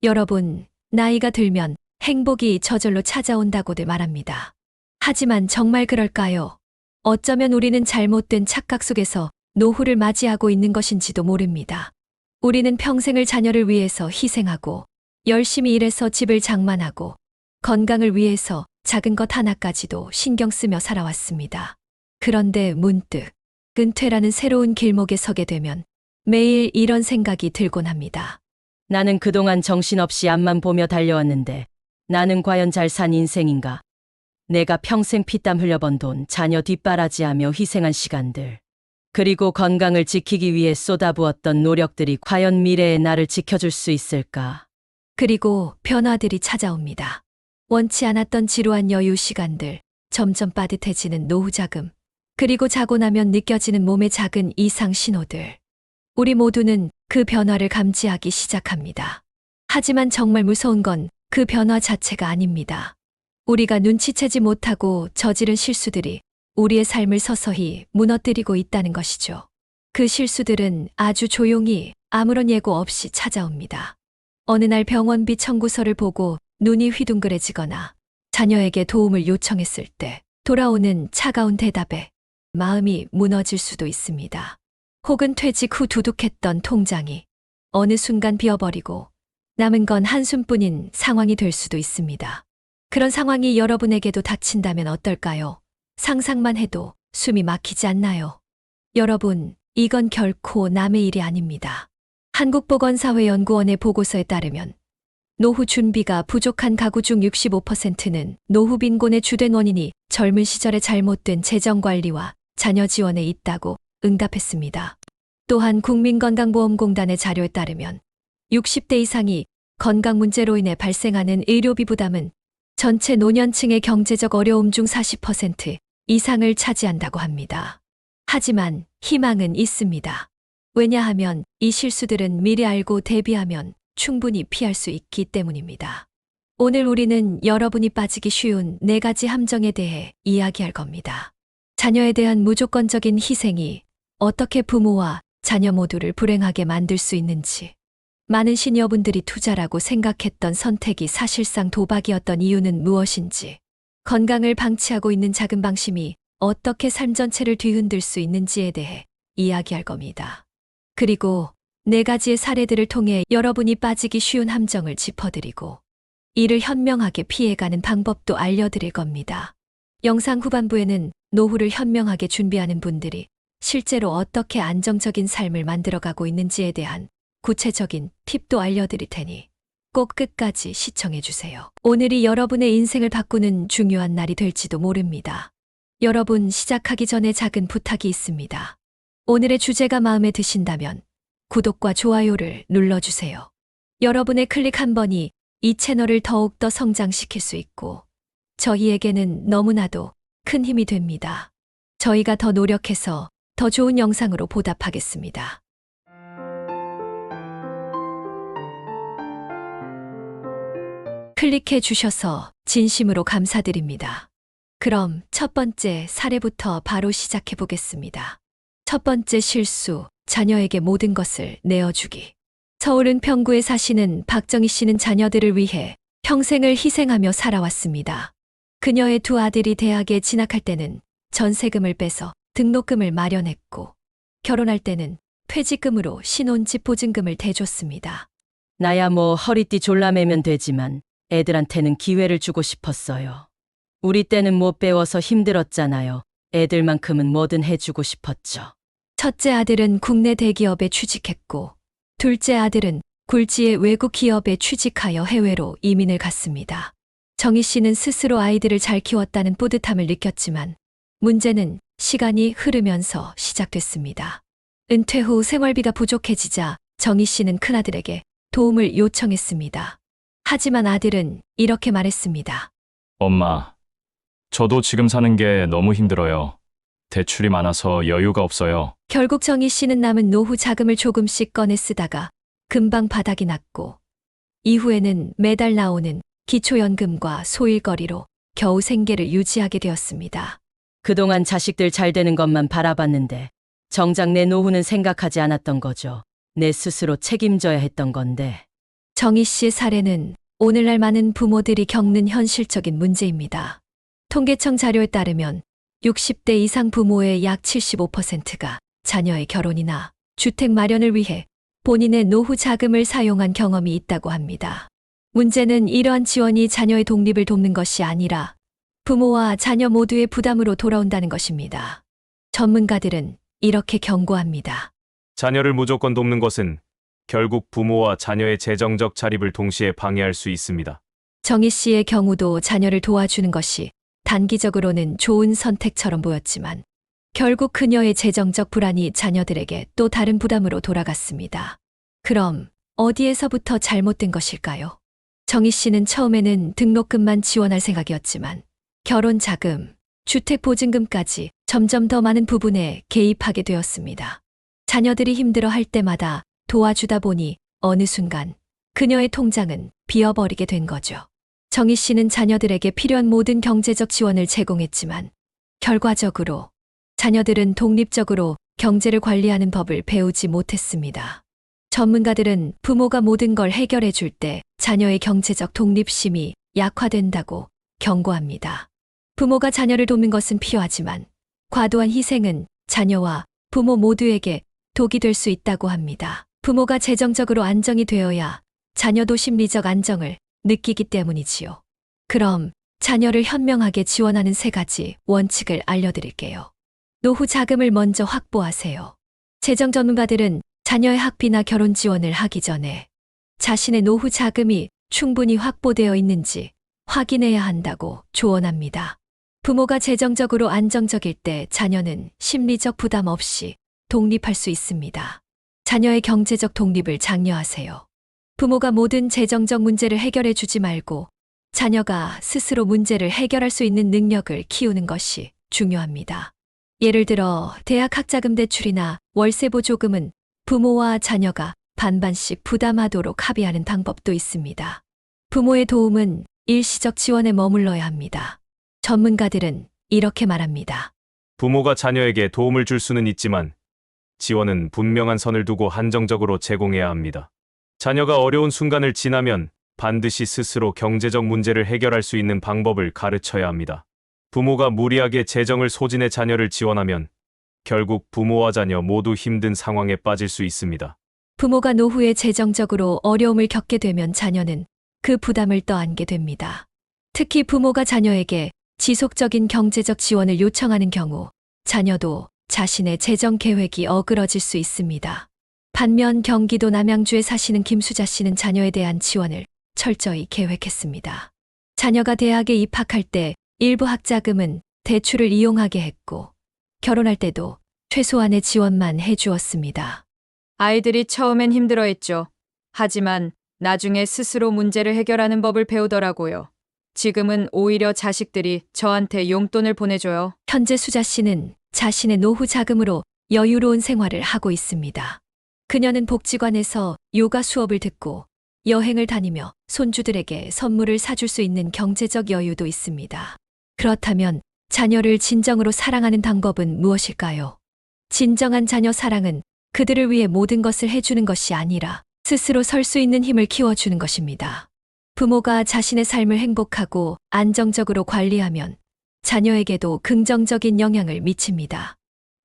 여러분, 나이가 들면 행복이 저절로 찾아온다고들 말합니다. 하지만 정말 그럴까요? 어쩌면 우리는 잘못된 착각 속에서 노후를 맞이하고 있는 것인지도 모릅니다. 우리는 평생을 자녀를 위해서 희생하고 열심히 일해서 집을 장만하고 건강을 위해서 작은 것 하나까지도 신경 쓰며 살아왔습니다. 그런데 문득 은퇴라는 새로운 길목에 서게 되면 매일 이런 생각이 들곤 합니다. 나는 그동안 정신없이 앞만 보며 달려왔는데 나는 과연 잘 산 인생인가? 내가 평생 피땀 흘려번 돈, 자녀 뒷바라지하며 희생한 시간들, 그리고 건강을 지키기 위해 쏟아부었던 노력들이 과연 미래의 나를 지켜줄 수 있을까? 그리고 변화들이 찾아옵니다. 원치 않았던 지루한 여유 시간들, 점점 빠듯해지는 노후 자금, 그리고 자고 나면 느껴지는 몸의 작은 이상 신호들. 우리 모두는 그 변화를 감지하기 시작합니다. 하지만 정말 무서운 건 그 변화 자체가 아닙니다. 우리가 눈치채지 못하고 저지른 실수들이 우리의 삶을 서서히 무너뜨리고 있다는 것이죠. 그 실수들은 아주 조용히 아무런 예고 없이 찾아옵니다. 어느 날 병원비 청구서를 보고 눈이 휘둥그레지거나 자녀에게 도움을 요청했을 때 돌아오는 차가운 대답에 마음이 무너질 수도 있습니다. 혹은 퇴직 후 두둑했던 통장이 어느 순간 비어버리고 남은 건 한숨뿐인 상황이 될 수도 있습니다. 그런 상황이 여러분에게도 닥친다면 어떨까요? 상상만 해도 숨이 막히지 않나요? 여러분, 이건 결코 남의 일이 아닙니다. 한국보건사회연구원의 보고서에 따르면 노후 준비가 부족한 가구 중 65%는 노후 빈곤의 주된 원인이 젊은 시절의 잘못된 재정관리와 자녀 지원에 있다고 응답했습니다. 또한 국민건강보험공단의 자료에 따르면 60대 이상이 건강 문제로 인해 발생하는 의료비 부담은 전체 노년층의 경제적 어려움 중 40% 이상을 차지한다고 합니다. 하지만 희망은 있습니다. 왜냐하면 이 실수들은 미리 알고 대비하면 충분히 피할 수 있기 때문입니다. 오늘 우리는 여러분이 빠지기 쉬운 4가지 함정에 대해 이야기할 겁니다. 자녀에 대한 무조건적인 희생이 어떻게 부모와 자녀 모두를 불행하게 만들 수 있는지, 많은 시니어분들이 투자라고 생각했던 선택이 사실상 도박이었던 이유는 무엇인지, 건강을 방치하고 있는 작은 방심이 어떻게 삶 전체를 뒤흔들 수 있는지에 대해 이야기할 겁니다. 그리고 4가지의 사례들을 통해 여러분이 빠지기 쉬운 함정을 짚어드리고 이를 현명하게 피해가는 방법도 알려드릴 겁니다. 영상 후반부에는 노후를 현명하게 준비하는 분들이 실제로 어떻게 안정적인 삶을 만들어가고 있는지에 대한 구체적인 팁도 알려드릴 테니 꼭 끝까지 시청해주세요. 오늘이 여러분의 인생을 바꾸는 중요한 날이 될지도 모릅니다. 여러분, 시작하기 전에 작은 부탁이 있습니다. 오늘의 주제가 마음에 드신다면 구독과 좋아요를 눌러주세요. 여러분의 클릭 한 번이 이 채널을 더욱더 성장시킬 수 있고 저희에게는 너무나도 큰 힘이 됩니다. 저희가 더 노력해서 더 좋은 영상으로 보답하겠습니다. 클릭해 주셔서 진심으로 감사드립니다. 그럼 첫 번째 사례부터 바로 시작해 보겠습니다. 첫 번째 실수, 자녀에게 모든 것을 내어주기. 서울 은평구에 사시는 박정희 씨는 자녀들을 위해 평생을 희생하며 살아왔습니다. 그녀의 2 아들이 대학에 진학할 때는 전세금을 빼서 등록금을 마련했고 결혼할 때는 퇴직금으로 신혼집 보증금을 대줬습니다. 나야 뭐 허리띠 졸라매면 되지만 애들한테는 기회를 주고 싶었어요. 우리 때는 못 배워서 힘들었잖아요. 애들만큼은 뭐든 해주고 싶었죠. 첫째 아들은 국내 대기업에 취직했고 둘째 아들은 굴지의 외국 기업에 취직하여 해외로 이민을 갔습니다. 정희 씨는 스스로 아이들을 잘 키웠다는 뿌듯함을 느꼈지만 문제는 시간이 흐르면서 시작됐습니다. 은퇴 후 생활비가 부족해지자 정희 씨는 큰아들에게 도움을 요청했습니다. 하지만 아들은 이렇게 말했습니다. 엄마, 저도 지금 사는 게 너무 힘들어요. 대출이 많아서 여유가 없어요. 결국 정희 씨는 남은 노후 자금을 조금씩 꺼내 쓰다가 금방 바닥이 났고 이후에는 매달 나오는 기초연금과 소일거리로 겨우 생계를 유지하게 되었습니다. 그동안 자식들 잘 되는 것만 바라봤는데 정작 내 노후는 생각하지 않았던 거죠. 내 스스로 책임져야 했던 건데. 정희 씨의 사례는 오늘날 많은 부모들이 겪는 현실적인 문제입니다. 통계청 자료에 따르면 60대 이상 부모의 약 75%가 자녀의 결혼이나 주택 마련을 위해 본인의 노후 자금을 사용한 경험이 있다고 합니다. 문제는 이러한 지원이 자녀의 독립을 돕는 것이 아니라 부모와 자녀 모두의 부담으로 돌아온다는 것입니다. 전문가들은 이렇게 경고합니다. 자녀를 무조건 돕는 것은 결국 부모와 자녀의 재정적 자립을 동시에 방해할 수 있습니다. 정희 씨의 경우도 자녀를 도와주는 것이 단기적으로는 좋은 선택처럼 보였지만 결국 그녀의 재정적 불안이 자녀들에게 또 다른 부담으로 돌아갔습니다. 그럼 어디에서부터 잘못된 것일까요? 정희 씨는 처음에는 등록금만 지원할 생각이었지만 결혼 자금, 주택 보증금까지 점점 더 많은 부분에 개입하게 되었습니다. 자녀들이 힘들어 할 때마다 도와주다 보니 어느 순간 그녀의 통장은 비어버리게 된 거죠. 정희 씨는 자녀들에게 필요한 모든 경제적 지원을 제공했지만 결과적으로 자녀들은 독립적으로 경제를 관리하는 법을 배우지 못했습니다. 전문가들은 부모가 모든 걸 해결해 줄 때 자녀의 경제적 독립심이 약화된다고 경고합니다. 부모가 자녀를 돕는 것은 필요하지만 과도한 희생은 자녀와 부모 모두에게 독이 될 수 있다고 합니다. 부모가 재정적으로 안정이 되어야 자녀도 심리적 안정을 느끼기 때문이지요. 그럼 자녀를 현명하게 지원하는 3가지 원칙을 알려드릴게요. 노후 자금을 먼저 확보하세요. 재정 전문가들은 자녀의 학비나 결혼 지원을 하기 전에 자신의 노후 자금이 충분히 확보되어 있는지 확인해야 한다고 조언합니다. 부모가 재정적으로 안정적일 때 자녀는 심리적 부담 없이 독립할 수 있습니다. 자녀의 경제적 독립을 장려하세요. 부모가 모든 재정적 문제를 해결해 주지 말고 자녀가 스스로 문제를 해결할 수 있는 능력을 키우는 것이 중요합니다. 예를 들어 대학 학자금 대출이나 월세 보조금은 부모와 자녀가 반반씩 부담하도록 합의하는 방법도 있습니다. 부모의 도움은 일시적 지원에 머물러야 합니다. 전문가들은 이렇게 말합니다. 부모가 자녀에게 도움을 줄 수는 있지만 지원은 분명한 선을 두고 한정적으로 제공해야 합니다. 자녀가 어려운 순간을 지나면 반드시 스스로 경제적 문제를 해결할 수 있는 방법을 가르쳐야 합니다. 부모가 무리하게 재정을 소진해 자녀를 지원하면 결국 부모와 자녀 모두 힘든 상황에 빠질 수 있습니다. 부모가 노후에 재정적으로 어려움을 겪게 되면 자녀는 그 부담을 떠안게 됩니다. 특히 부모가 자녀에게 지속적인 경제적 지원을 요청하는 경우 자녀도 자신의 재정 계획이 어그러질 수 있습니다. 반면 경기도 남양주에 사시는 김수자 씨는 자녀에 대한 지원을 철저히 계획했습니다. 자녀가 대학에 입학할 때 일부 학자금은 대출을 이용하게 했고 결혼할 때도 최소한의 지원만 해주었습니다. 아이들이 처음엔 힘들어했죠. 하지만 나중에 스스로 문제를 해결하는 법을 배우더라고요. 지금은 오히려 자식들이 저한테 용돈을 보내줘요. 현재 수자 씨는 자신의 노후 자금으로 여유로운 생활을 하고 있습니다. 그녀는 복지관에서 요가 수업을 듣고 여행을 다니며 손주들에게 선물을 사줄 수 있는 경제적 여유도 있습니다. 그렇다면 자녀를 진정으로 사랑하는 방법은 무엇일까요? 진정한 자녀 사랑은 그들을 위해 모든 것을 해주는 것이 아니라 스스로 설 수 있는 힘을 키워주는 것입니다. 부모가 자신의 삶을 행복하고 안정적으로 관리하면 자녀에게도 긍정적인 영향을 미칩니다.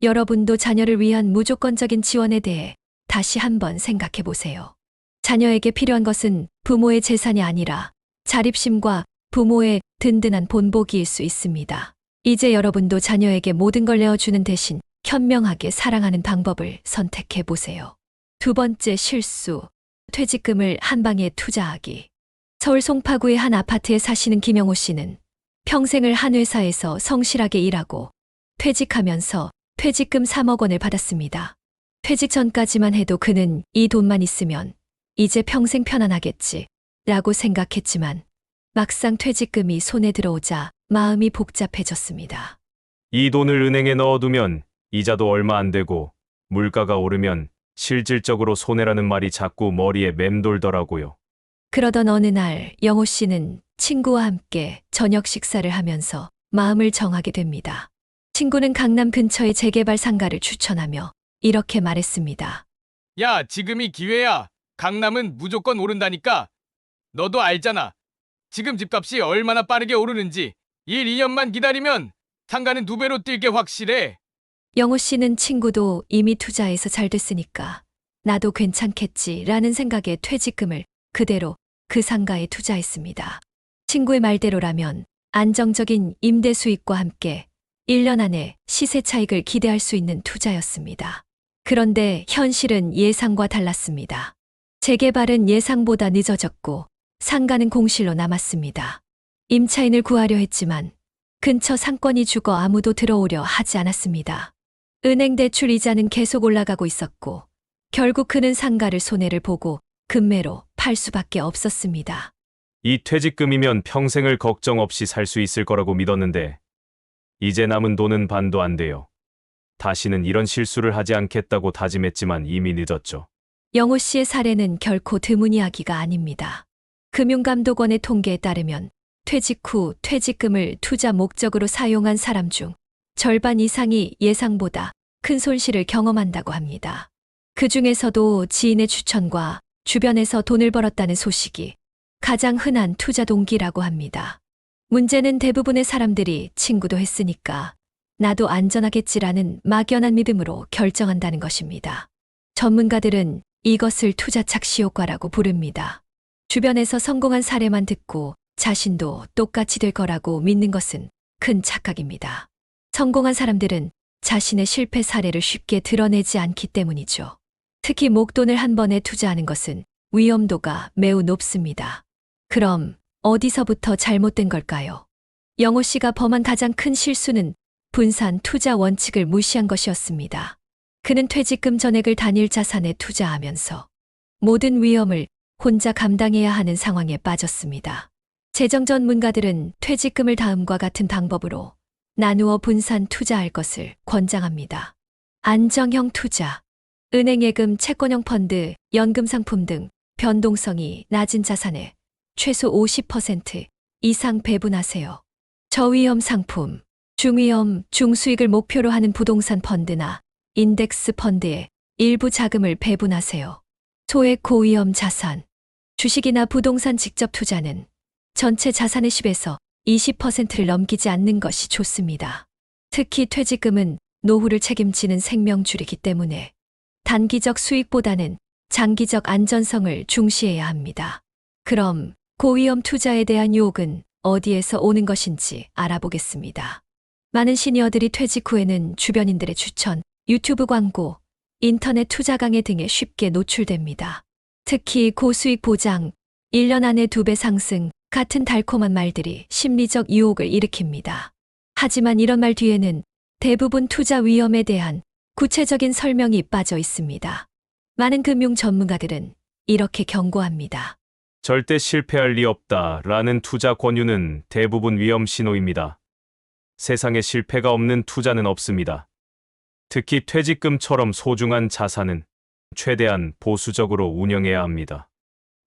여러분도 자녀를 위한 무조건적인 지원에 대해 다시 한번 생각해 보세요. 자녀에게 필요한 것은 부모의 재산이 아니라 자립심과 부모의 든든한 본보기일 수 있습니다. 이제 여러분도 자녀에게 모든 걸 내어주는 대신 현명하게 사랑하는 방법을 선택해 보세요. 2번째 실수, 퇴직금을 한 방에 투자하기. 서울 송파구의 한 아파트에 사시는 김영호 씨는 평생을 한 회사에서 성실하게 일하고 퇴직하면서 퇴직금 3억 원을 받았습니다. 퇴직 전까지만 해도 그는 이 돈만 있으면 이제 평생 편안하겠지 라고 생각했지만 막상 퇴직금이 손에 들어오자 마음이 복잡해졌습니다. 이 돈을 은행에 넣어두면 이자도 얼마 안 되고 물가가 오르면 실질적으로 손해라는 말이 자꾸 머리에 맴돌더라고요. 그러던 어느 날 영호 씨는 친구와 함께 저녁 식사를 하면서 마음을 정하게 됩니다. 친구는 강남 근처의 재개발 상가를 추천하며 이렇게 말했습니다. 야, 지금이 기회야. 강남은 무조건 오른다니까. 너도 알잖아. 지금 집값이 얼마나 빠르게 오르는지. 1, 2년만 기다리면 상가는 2배로 뛸 게 확실해. 영호 씨는 친구도 이미 투자해서 잘 됐으니까 나도 괜찮겠지라는 생각에 퇴직금을 그대로 그 상가에 투자했습니다. 친구의 말대로라면 안정적인 임대 수익과 함께 1년 안에 시세 차익을 기대할 수 있는 투자였습니다. 그런데 현실은 예상과 달랐습니다. 재개발은 예상보다 늦어졌고 상가는 공실로 남았습니다. 임차인을 구하려 했지만 근처 상권이 죽어 아무도 들어오려 하지 않았습니다. 은행 대출 이자는 계속 올라가고 있었고 결국 그는 상가를 손해를 보고 급매로 팔 수밖에 없었습니다. 이 퇴직금이면 평생을 걱정 없이 살 수 있을 거라고 믿었는데 이제 남은 돈은 반도 안 돼요. 다시는 이런 실수를 하지 않겠다고 다짐했지만 이미 늦었죠. 영호 씨의 사례는 결코 드문 이야기가 아닙니다. 금융감독원의 통계에 따르면 퇴직 후 퇴직금을 투자 목적으로 사용한 사람 중 절반 이상이 예상보다 큰 손실을 경험한다고 합니다. 그 중에서도 지인의 추천과 주변에서 돈을 벌었다는 소식이 가장 흔한 투자 동기라고 합니다. 문제는 대부분의 사람들이 친구도 했으니까 나도 안전하겠지라는 막연한 믿음으로 결정한다는 것입니다. 전문가들은 이것을 투자 착시 효과라고 부릅니다. 주변에서 성공한 사례만 듣고 자신도 똑같이 될 거라고 믿는 것은 큰 착각입니다. 성공한 사람들은 자신의 실패 사례를 쉽게 드러내지 않기 때문이죠. 특히 목돈을 한 번에 투자하는 것은 위험도가 매우 높습니다. 그럼 어디서부터 잘못된 걸까요? 영호 씨가 범한 가장 큰 실수는 분산 투자 원칙을 무시한 것이었습니다. 그는 퇴직금 전액을 단일 자산에 투자하면서 모든 위험을 혼자 감당해야 하는 상황에 빠졌습니다. 재정 전문가들은 퇴직금을 다음과 같은 방법으로 나누어 분산 투자할 것을 권장합니다. 안정형 투자, 은행 예금, 채권형 펀드, 연금 상품 등 변동성이 낮은 자산에 최소 50% 이상 배분하세요. 저위험 상품, 중위험, 중수익을 목표로 하는 부동산 펀드나 인덱스 펀드에 일부 자금을 배분하세요. 소액 고위험 자산, 주식이나 부동산 직접 투자는 전체 자산의 10에서 20%를 넘기지 않는 것이 좋습니다. 특히 퇴직금은 노후를 책임지는 생명줄이기 때문에 단기적 수익보다는 장기적 안전성을 중시해야 합니다. 그럼 고위험 투자에 대한 유혹은 어디에서 오는 것인지 알아보겠습니다. 많은 시니어들이 퇴직 후에는 주변인들의 추천, 유튜브 광고, 인터넷 투자 강의 등에 쉽게 노출됩니다. 특히 고수익 보장, 1년 안에 2배 상승 같은 달콤한 말들이 심리적 유혹을 일으킵니다. 하지만 이런 말 뒤에는 대부분 투자 위험에 대한 구체적인 설명이 빠져 있습니다. 많은 금융 전문가들은 이렇게 경고합니다. 절대 실패할 리 없다라는 투자 권유는 대부분 위험 신호입니다. 세상에 실패가 없는 투자는 없습니다. 특히 퇴직금처럼 소중한 자산은 최대한 보수적으로 운영해야 합니다.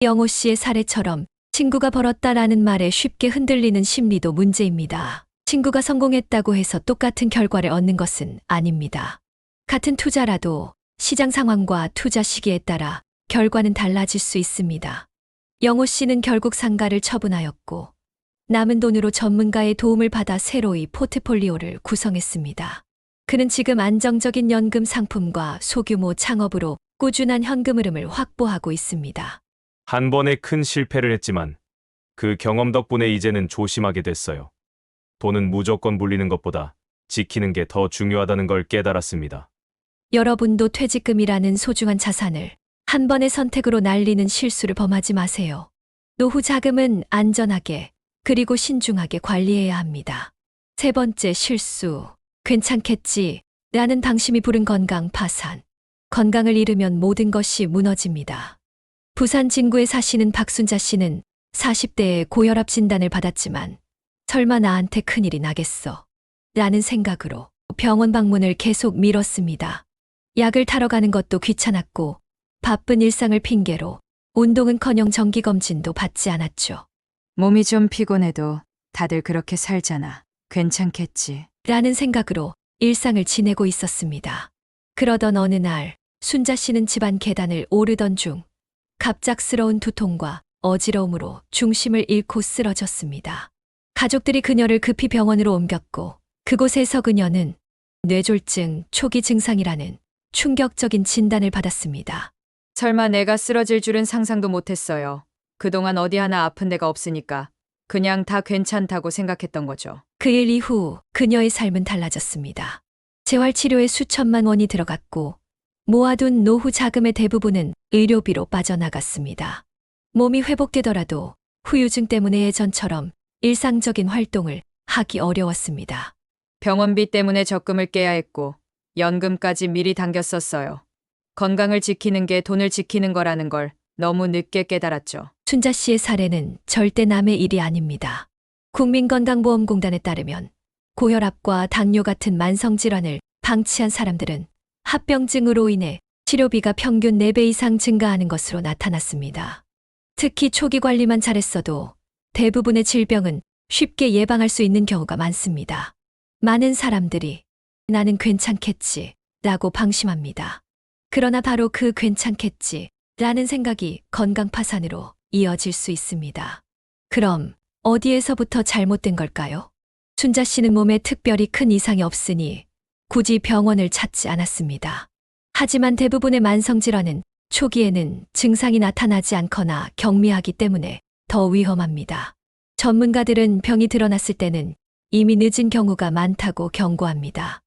영호 씨의 사례처럼 친구가 벌었다라는 말에 쉽게 흔들리는 심리도 문제입니다. 친구가 성공했다고 해서 똑같은 결과를 얻는 것은 아닙니다. 같은 투자라도 시장 상황과 투자 시기에 따라 결과는 달라질 수 있습니다. 영호 씨는 결국 상가를 처분하였고 남은 돈으로 전문가의 도움을 받아 새로이 포트폴리오를 구성했습니다. 그는 지금 안정적인 연금 상품과 소규모 창업으로 꾸준한 현금 흐름을 확보하고 있습니다. 한 번에 큰 실패를 했지만 그 경험 덕분에 이제는 조심하게 됐어요. 돈은 무조건 불리는 것보다 지키는 게 더 중요하다는 걸 깨달았습니다. 여러분도 퇴직금이라는 소중한 자산을 한 번의 선택으로 날리는 실수를 범하지 마세요. 노후 자금은 안전하게 그리고 신중하게 관리해야 합니다. 세 번째 실수, 괜찮겠지 라는 방심이 부른 건강 파산. 건강을 잃으면 모든 것이 무너집니다. 부산 진구에 사시는 박순자 씨는 40대에 고혈압 진단을 받았지만 설마 나한테 큰일이 나겠어 라는 생각으로 병원 방문을 계속 미뤘습니다. 약을 타러 가는 것도 귀찮았고 바쁜 일상을 핑계로 운동은커녕 정기검진도 받지 않았죠. 몸이 좀 피곤해도 다들 그렇게 살잖아. 괜찮겠지. 라는 생각으로 일상을 지내고 있었습니다. 그러던 어느 날 순자 씨는 집안 계단을 오르던 중 갑작스러운 두통과 어지러움으로 중심을 잃고 쓰러졌습니다. 가족들이 그녀를 급히 병원으로 옮겼고 그곳에서 그녀는 뇌졸중 초기 증상이라는 충격적인 진단을 받았습니다. 설마 내가 쓰러질 줄은 상상도 못했어요. 그동안 어디 하나 아픈 데가 없으니까 그냥 다 괜찮다고 생각했던 거죠. 그 일 이후 그녀의 삶은 달라졌습니다. 재활치료에 수천만 원이 들어갔고 모아둔 노후 자금의 대부분은 의료비로 빠져나갔습니다. 몸이 회복되더라도 후유증 때문에 예전처럼 일상적인 활동을 하기 어려웠습니다. 병원비 때문에 적금을 깨야 했고 연금까지 미리 당겼었어요. 건강을 지키는 게 돈을 지키는 거라는 걸 너무 늦게 깨달았죠. 순자 씨의 사례는 절대 남의 일이 아닙니다. 국민건강보험공단에 따르면 고혈압과 당뇨 같은 만성질환을 방치한 사람들은 합병증으로 인해 치료비가 평균 4배 이상 증가하는 것으로 나타났습니다. 특히 초기 관리만 잘했어도 대부분의 질병은 쉽게 예방할 수 있는 경우가 많습니다. 많은 사람들이 나는 괜찮겠지 라고 방심합니다. 그러나 바로 그 괜찮겠지 라는 생각이 건강 파산으로 이어질 수 있습니다. 그럼 어디에서부터 잘못된 걸까요? 순자 씨는 몸에 특별히 큰 이상이 없으니 굳이 병원을 찾지 않았습니다. 하지만 대부분의 만성질환은 초기에는 증상이 나타나지 않거나 경미하기 때문에 더 위험합니다. 전문가들은 병이 드러났을 때는 이미 늦은 경우가 많다고 경고합니다.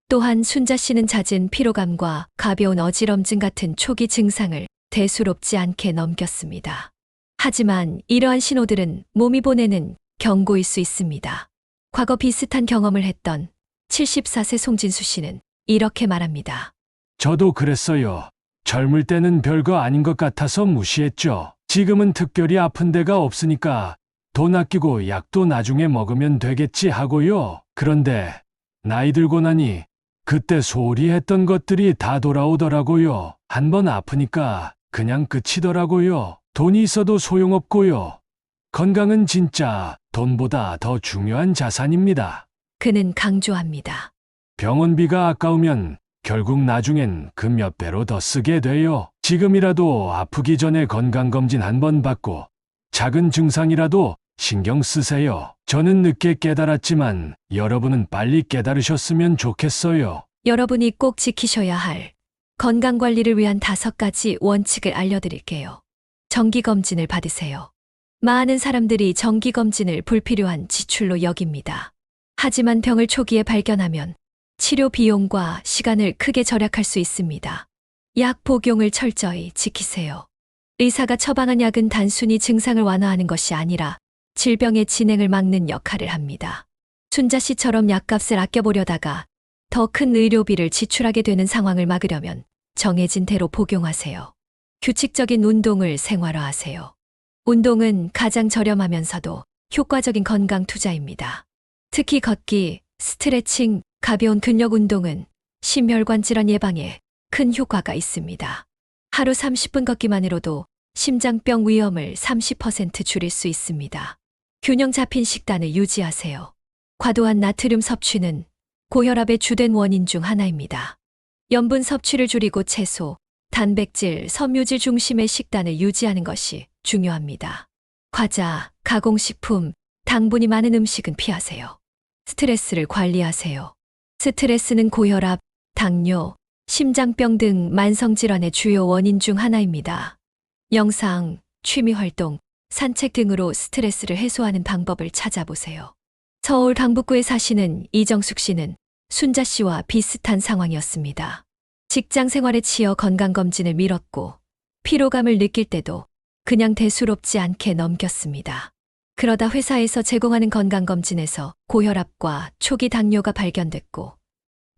또한 순자 씨는 잦은 피로감과 가벼운 어지럼증 같은 초기 증상을 대수롭지 않게 넘겼습니다. 하지만 이러한 신호들은 몸이 보내는 경고일 수 있습니다. 과거 비슷한 경험을 했던 74세 송진수 씨는 이렇게 말합니다. 저도 그랬어요. 젊을 때는 별거 아닌 것 같아서 무시했죠. 지금은 특별히 아픈 데가 없으니까 돈 아끼고 약도 나중에 먹으면 되겠지 하고요. 그런데 나이 들고 나니 그때 소홀히 했던 것들이 다 돌아오더라고요. 한번 아프니까 그냥 끝이더라고요. 돈이 있어도 소용없고요. 건강은 진짜 돈보다 더 중요한 자산입니다. 그는 강조합니다. 병원비가 아까우면 결국 나중엔 그 몇 배로 더 쓰게 돼요. 지금이라도 아프기 전에 건강검진 한번 받고 작은 증상이라도 신경 쓰세요. 저는 늦게 깨달았지만 여러분은 빨리 깨달으셨으면 좋겠어요. 여러분이 꼭 지키셔야 할 건강관리를 위한 5가지 원칙을 알려드릴게요. 정기검진을 받으세요. 많은 사람들이 정기검진을 불필요한 지출로 여깁니다. 하지만 병을 초기에 발견하면 치료 비용과 시간을 크게 절약할 수 있습니다. 약 복용을 철저히 지키세요. 의사가 처방한 약은 단순히 증상을 완화하는 것이 아니라 질병의 진행을 막는 역할을 합니다. 순자 씨처럼 약값을 아껴보려다가 더 큰 의료비를 지출하게 되는 상황을 막으려면 정해진 대로 복용하세요. 규칙적인 운동을 생활화하세요. 운동은 가장 저렴하면서도 효과적인 건강 투자입니다. 특히 걷기, 스트레칭, 가벼운 근력 운동은 심혈관 질환 예방에 큰 효과가 있습니다. 하루 30분 걷기만으로도 심장병 위험을 30% 줄일 수 있습니다. 균형 잡힌 식단을 유지하세요. 과도한 나트륨 섭취는 고혈압의 주된 원인 중 하나입니다. 염분 섭취를 줄이고 채소, 단백질, 섬유질 중심의 식단을 유지하는 것이 중요합니다. 과자, 가공식품, 당분이 많은 음식은 피하세요. 스트레스를 관리하세요. 스트레스는 고혈압, 당뇨, 심장병 등 만성질환의 주요 원인 중 하나입니다. 명상, 취미활동, 산책 등으로 스트레스를 해소하는 방법을 찾아보세요. 서울 강북구에 사시는 이정숙 씨는 순자 씨와 비슷한 상황이었습니다. 직장 생활에 치여 건강검진을 미뤘고 피로감을 느낄 때도 그냥 대수롭지 않게 넘겼습니다. 그러다 회사에서 제공하는 건강검진에서 고혈압과 초기 당뇨가 발견됐고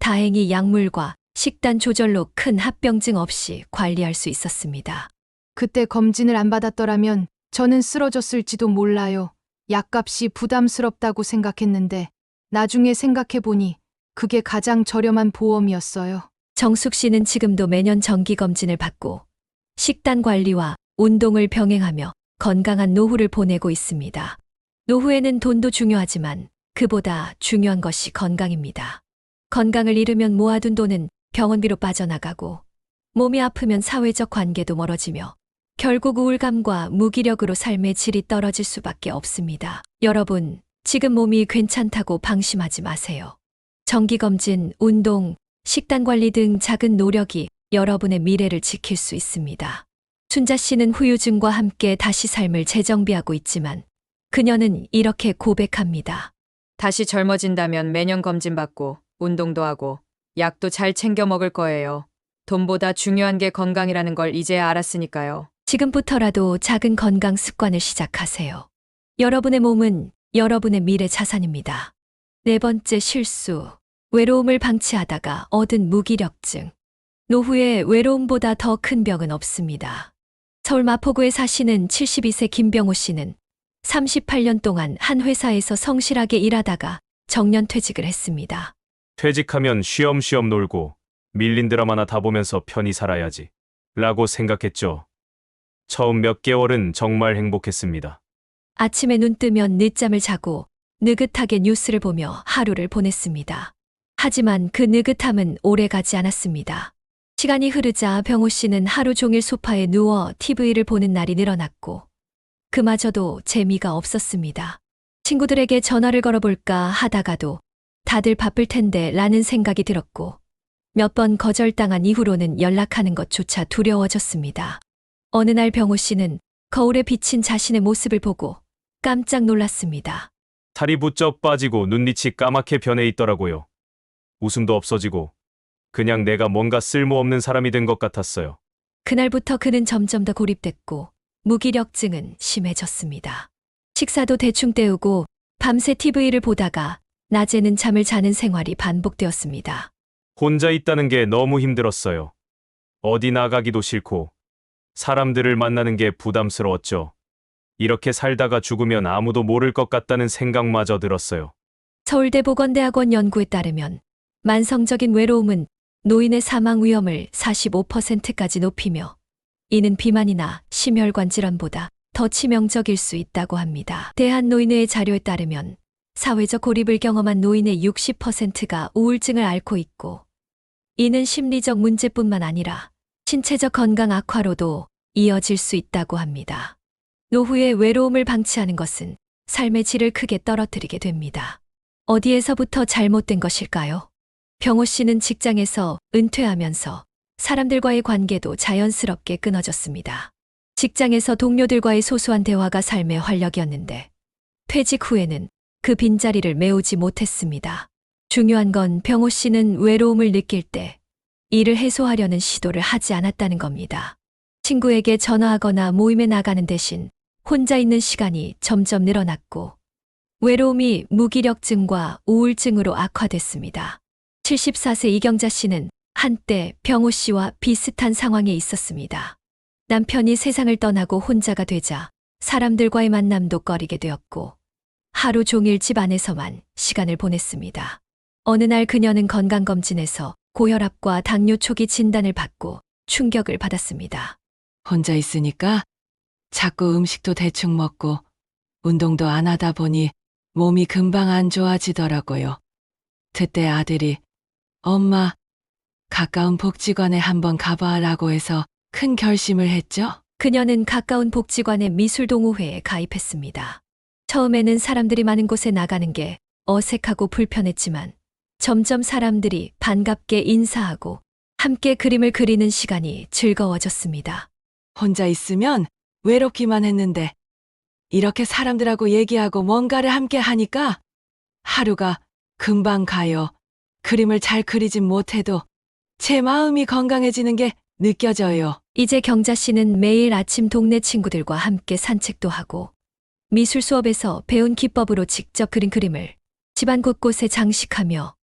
다행히 약물과 식단 조절로 큰 합병증 없이 관리할 수 있었습니다. 그때 검진을 안 받았더라면 저는 쓰러졌을지도 몰라요. 약값이 부담스럽다고 생각했는데 나중에 생각해보니 그게 가장 저렴한 보험이었어요. 정숙 씨는 지금도 매년 정기검진을 받고 식단 관리와 운동을 병행하며 건강한 노후를 보내고 있습니다. 노후에는 돈도 중요하지만 그보다 중요한 것이 건강입니다. 건강을 잃으면 모아둔 돈은 병원비로 빠져나가고 몸이 아프면 사회적 관계도 멀어지며 결국 우울감과 무기력으로 삶의 질이 떨어질 수밖에 없습니다. 여러분, 지금 몸이 괜찮다고 방심하지 마세요. 정기검진, 운동, 식단 관리 등 작은 노력이 여러분의 미래를 지킬 수 있습니다. 순자 씨는 후유증과 함께 다시 삶을 재정비하고 있지만 그녀는 이렇게 고백합니다. 다시 젊어진다면 매년 검진받고 운동도 하고 약도 잘 챙겨 먹을 거예요. 돈보다 중요한 게 건강이라는 걸 이제야 알았으니까요. 지금부터라도 작은 건강 습관을 시작하세요. 여러분의 몸은 여러분의 미래 자산입니다. 네 번째 실수. 외로움을 방치하다가 얻은 무기력증. 노후에 외로움보다 더 큰 병은 없습니다. 서울 마포구에 사시는 72세 김병호 씨는 38년 동안 한 회사에서 성실하게 일하다가 정년퇴직을 했습니다. 퇴직하면 쉬엄쉬엄 놀고 밀린 드라마나 다 보면서 편히 살아야지 라고 생각했죠. 처음 몇 개월은 정말 행복했습니다. 아침에 눈 뜨면 늦잠을 자고 느긋하게 뉴스를 보며 하루를 보냈습니다. 하지만 그 느긋함은 오래가지 않았습니다. 시간이 흐르자 병호 씨는 하루 종일 소파에 누워 TV를 보는 날이 늘어났고 그마저도 재미가 없었습니다. 친구들에게 전화를 걸어볼까 하다가도 다들 바쁠 텐데 라는 생각이 들었고 몇 번 거절당한 이후로는 연락하는 것조차 두려워졌습니다. 어느 날 병호 씨는 거울에 비친 자신의 모습을 보고 깜짝 놀랐습니다. 살이 부쩍 빠지고 눈빛이 까맣게 변해 있더라고요. 웃음도 없어지고 그냥 내가 뭔가 쓸모없는 사람이 된 것 같았어요. 그날부터 그는 점점 더 고립됐고 무기력증은 심해졌습니다. 식사도 대충 때우고 밤새 TV를 보다가 낮에는 잠을 자는 생활이 반복되었습니다. 혼자 있다는 게 너무 힘들었어요. 어디 나가기도 싫고 사람들을 만나는 게 부담스러웠죠. 이렇게 살다가 죽으면 아무도 모를 것 같다는 생각마저 들었어요. 서울대 보건대학원 연구에 따르면 만성적인 외로움은 노인의 사망 위험을 45%까지 높이며 이는 비만이나 심혈관 질환보다 더 치명적일 수 있다고 합니다. 대한노인회의 자료에 따르면 사회적 고립을 경험한 노인의 60%가 우울증을 앓고 있고 이는 심리적 문제뿐만 아니라 신체적 건강 악화로도 이어질 수 있다고 합니다. 노후에 외로움을 방치하는 것은 삶의 질을 크게 떨어뜨리게 됩니다. 어디에서부터 잘못된 것일까요? 병호 씨는 직장에서 은퇴하면서 사람들과의 관계도 자연스럽게 끊어졌습니다. 직장에서 동료들과의 소소한 대화가 삶의 활력이었는데 퇴직 후에는 그 빈자리를 메우지 못했습니다. 중요한 건 병호 씨는 외로움을 느낄 때 이를 해소하려는 시도를 하지 않았다는 겁니다. 친구에게 전화하거나 모임에 나가는 대신 혼자 있는 시간이 점점 늘어났고 외로움이 무기력증과 우울증으로 악화됐습니다. 74세 이경자 씨는 한때 병호 씨와 비슷한 상황에 있었습니다. 남편이 세상을 떠나고 혼자가 되자 사람들과의 만남도 꺼리게 되었고 하루 종일 집 안에서만 시간을 보냈습니다. 어느 날 그녀는 건강검진에서 고혈압과 당뇨 초기 진단을 받고 충격을 받았습니다. 혼자 있으니까 자꾸 음식도 대충 먹고 운동도 안 하다 보니 몸이 금방 안 좋아지더라고요. 그때 아들이 엄마, 가까운 복지관에 한번 가봐라고 해서 큰 결심을 했죠. 그녀는 가까운 복지관의 미술동호회에 가입했습니다. 처음에는 사람들이 많은 곳에 나가는 게 어색하고 불편했지만 점점 사람들이 반갑게 인사하고 함께 그림을 그리는 시간이 즐거워졌습니다. 혼자 있으면 외롭기만 했는데 이렇게 사람들하고 얘기하고 뭔가를 함께 하니까 하루가 금방 가요. 그림을 잘 그리진 못해도 제 마음이 건강해지는 게 느껴져요. 이제 경자 씨는 매일 아침 동네 친구들과 함께 산책도 하고 미술 수업에서 배운 기법으로 직접 그린 그림을 집안 곳곳에 장식하며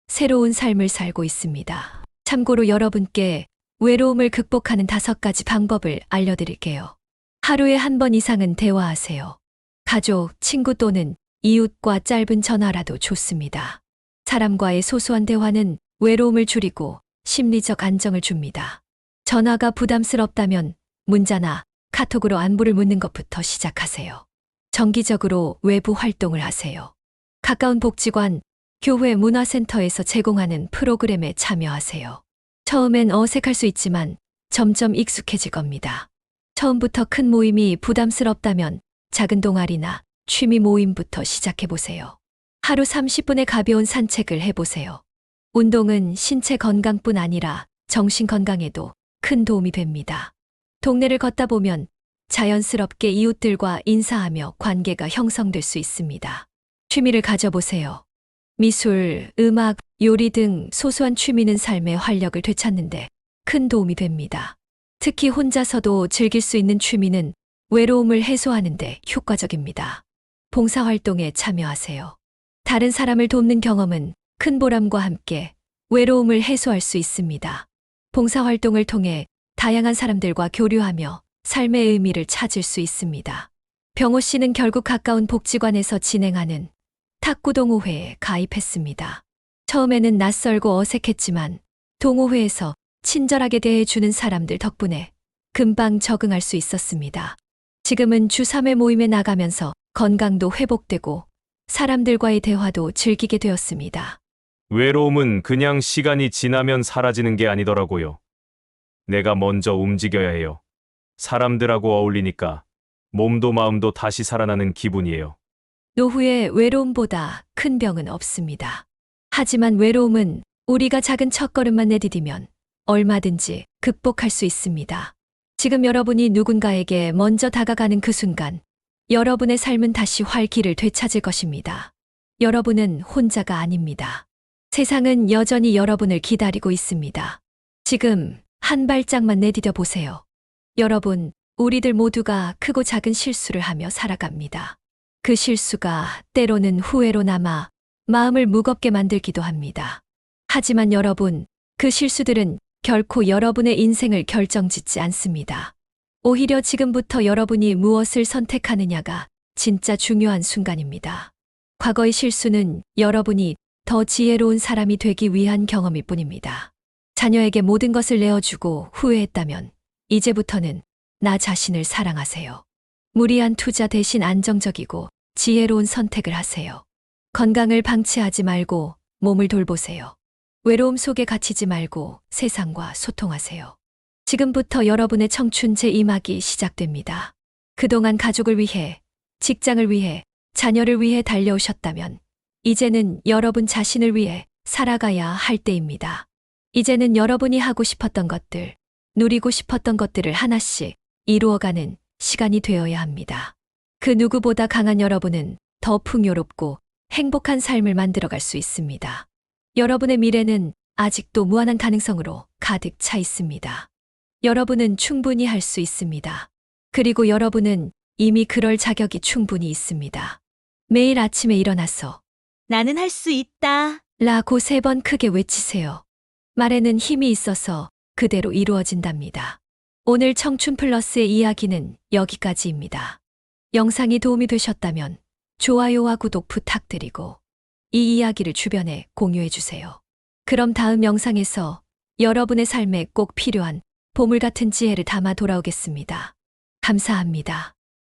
새로운 삶을 살고 있습니다. 참고로 여러분께 외로움을 극복하는 5가지 방법을 알려드릴게요. 하루에 한 번 이상은 대화하세요. 가족, 친구 또는 이웃과 짧은 전화라도 좋습니다. 사람과의 소소한 대화는 외로움을 줄이고 심리적 안정을 줍니다. 전화가 부담스럽다면 문자나 카톡으로 안부를 묻는 것부터 시작하세요. 정기적으로 외부 활동을 하세요. 가까운 복지관, 교회 문화센터에서 제공하는 프로그램에 참여하세요. 처음엔 어색할 수 있지만 점점 익숙해질 겁니다. 처음부터 큰 모임이 부담스럽다면 작은 동아리나 취미 모임부터 시작해보세요. 하루 30분의 가벼운 산책을 해보세요. 운동은 신체 건강뿐 아니라 정신 건강에도 큰 도움이 됩니다. 동네를 걷다 보면 자연스럽게 이웃들과 인사하며 관계가 형성될 수 있습니다. 취미를 가져보세요. 미술, 음악, 요리 등 소소한 취미는 삶의 활력을 되찾는데 큰 도움이 됩니다. 특히 혼자서도 즐길 수 있는 취미는 외로움을 해소하는 데 효과적입니다. 봉사활동에 참여하세요. 다른 사람을 돕는 경험은 큰 보람과 함께 외로움을 해소할 수 있습니다. 봉사활동을 통해 다양한 사람들과 교류하며 삶의 의미를 찾을 수 있습니다. 병호 씨는 결국 가까운 복지관에서 진행하는 탁구 동호회에 가입했습니다. 처음에는 낯설고 어색했지만 동호회에서 친절하게 대해주는 사람들 덕분에 금방 적응할 수 있었습니다. 지금은 주 3회 모임에 나가면서 건강도 회복되고 사람들과의 대화도 즐기게 되었습니다. 외로움은 그냥 시간이 지나면 사라지는 게 아니더라고요. 내가 먼저 움직여야 해요. 사람들하고 어울리니까 몸도 마음도 다시 살아나는 기분이에요. 노후에 외로움보다 큰 병은 없습니다. 하지만 외로움은 우리가 작은 첫걸음만 내디디면 얼마든지 극복할 수 있습니다. 지금 여러분이 누군가에게 먼저 다가가는 그 순간, 여러분의 삶은 다시 활기를 되찾을 것입니다. 여러분은 혼자가 아닙니다. 세상은 여전히 여러분을 기다리고 있습니다. 지금 한 발짝만 내디뎌 보세요. 여러분, 우리들 모두가 크고 작은 실수를 하며 살아갑니다. 그 실수가 때로는 후회로 남아 마음을 무겁게 만들기도 합니다. 하지만 여러분, 그 실수들은 결코 여러분의 인생을 결정짓지 않습니다. 오히려 지금부터 여러분이 무엇을 선택하느냐가 진짜 중요한 순간입니다. 과거의 실수는 여러분이 더 지혜로운 사람이 되기 위한 경험일 뿐입니다. 자녀에게 모든 것을 내어주고 후회했다면 이제부터는 나 자신을 사랑하세요. 무리한 투자 대신 안정적이고 지혜로운 선택을 하세요. 건강을 방치하지 말고 몸을 돌보세요. 외로움 속에 갇히지 말고 세상과 소통하세요. 지금부터 여러분의 청춘 제2막이 시작됩니다. 그동안 가족을 위해, 직장을 위해, 자녀를 위해 달려오셨다면 이제는 여러분 자신을 위해 살아가야 할 때입니다. 이제는 여러분이 하고 싶었던 것들, 누리고 싶었던 것들을 하나씩 이루어가는 시간이 되어야 합니다. 그 누구보다 강한 여러분은 더 풍요롭고 행복한 삶을 만들어갈 수 있습니다. 여러분의 미래는 아직도 무한한 가능성으로 가득 차 있습니다. 여러분은 충분히 할 수 있습니다. 그리고 여러분은 이미 그럴 자격이 충분히 있습니다. 매일 아침에 일어나서 나는 할 수 있다. 라고 3번 크게 외치세요. 말에는 힘이 있어서 그대로 이루어진답니다. 오늘 청춘 플러스의 이야기는 여기까지입니다. 영상이 도움이 되셨다면 좋아요와 구독 부탁드리고 이 이야기를 주변에 공유해 주세요. 그럼 다음 영상에서 여러분의 삶에 꼭 필요한 보물 같은 지혜를 담아 돌아오겠습니다. 감사합니다.